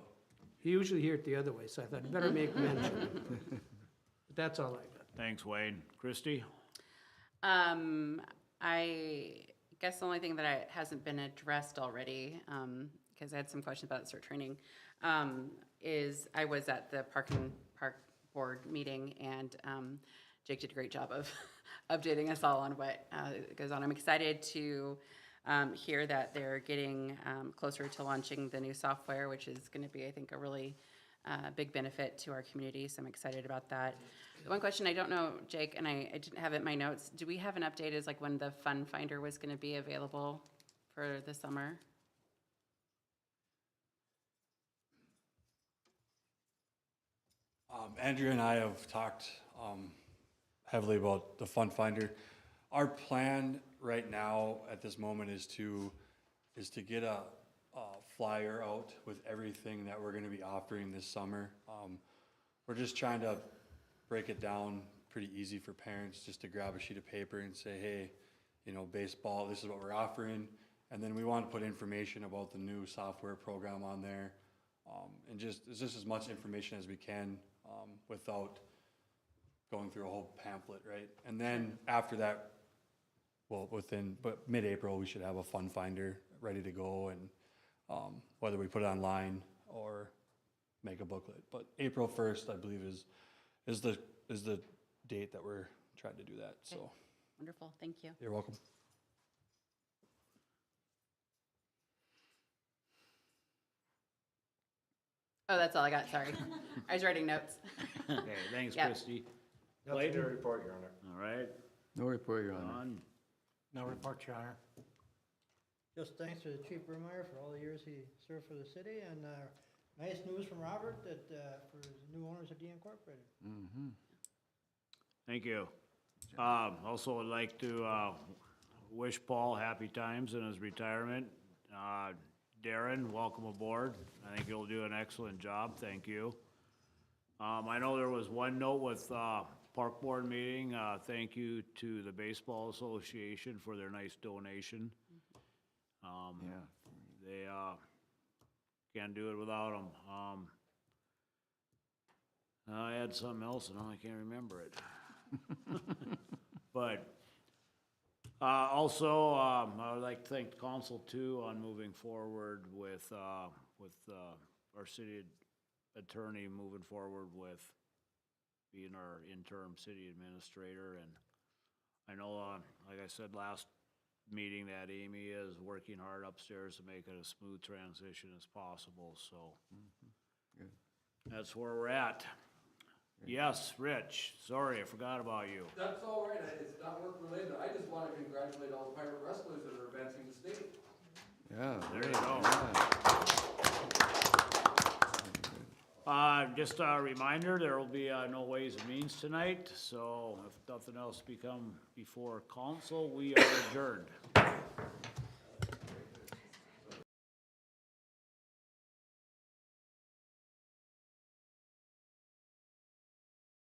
He usually hear it the other way, so I thought, better make mention. But that's all I got. Thanks, Wayne. Christie? I guess the only thing that hasn't been addressed already, because I had some questions about CERT training, is I was at the Park Board meeting, and Jake did a great job of updating us all on what goes on. I'm excited to hear that they're getting closer to launching the new software, which is going to be, I think, a really big benefit to our community, so I'm excited about that. The one question I don't know, Jake, and I didn't have it in my notes, do we have an update as like when the Fun Finder was going to be available for the summer? Andrea and I have talked heavily about the fund finder. Our plan right now at this moment is to get a flyer out with everything that we're going to be offering this summer. We're just trying to break it down pretty easy for parents, just to grab a sheet of paper and say, hey, you know, baseball, this is what we're offering. And then we want to put information about the new software program on there. And just as much information as we can without going through a whole pamphlet, right? And then after that, well, but mid-April, we should have a fund finder ready to go, and whether we put it online or make a booklet. But April 1st, I believe, is the date that we're trying to do that, so. Okay. Wonderful, thank you. You're welcome. Oh, that's all I got, sorry. I was writing notes. Okay, thanks, Yep. Christie. Nothing Clayton? to report, Your Honor. All right, No report, Your Honor. Don? No report, Your Honor. Just thanks to Chief Burmeyer for all the years he served for the city, and nice news from Robert that for the new owners of D Incorporated. Mm-hmm. Thank you. Also would like to wish Paul happy times in his retirement. Darren, welcome aboard. I think you'll do an excellent job. Thank you. I know there was one note with Park Board meeting. Thank you to the Baseball Association for their nice donation. Yeah. They can't do it without them. I had something else and now I can't remember it. But also, I would like to thank the council too on moving forward with our city attorney moving forward with being our interim city administrator. And I know, like I said last meeting, that Amy is working hard upstairs to make it a smooth transition as possible, so. Good. That's where we're at. Yes, Rich, sorry, I forgot about you. That's all right, it's not work related, I just want to congratulate all the pirate wrestlers that are advancing the state. Yeah. There you go. Just a reminder, there will be no Ways and Means tonight, so if nothing else become before council, we are adjourned.